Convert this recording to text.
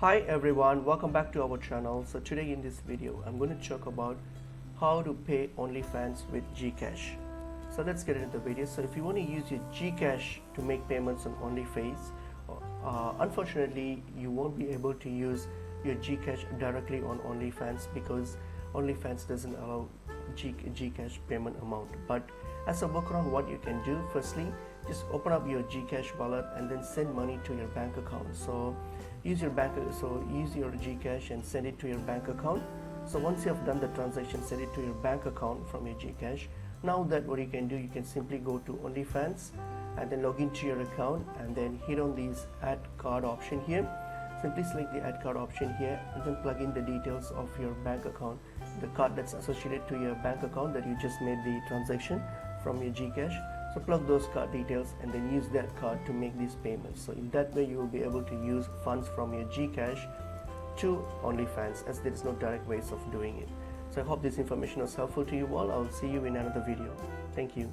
Hi everyone, welcome back to our channel. So today in this video I'm going to talk about how to pay OnlyFans with Gcash. So let's get into the video. So if you want to use your Gcash to make payments on OnlyFans, unfortunately you won't be able to use your Gcash directly on OnlyFans because OnlyFans doesn't allow Gcash payment amount. But as a workaround, what you can do, firstly, just open up your Gcash wallet and then send money to your bank account. So use your Gcash and send it to your bank account. So once you have done the transaction, send it to your bank account from your Gcash. Now that what you can do, you can simply go to OnlyFans and then log into your account and then hit on this add card option here. Simply select the add card option here and then plug in the details of your bank account, the card that's associated to your bank account that you just made the transaction from your Gcash. So plug those card details and then use that card to make these payments. So in that way you will be able to use funds from your Gcash to OnlyFans, as there is no direct ways of doing it. So I hope this information was helpful to you all. I will see you in another video. Thank you.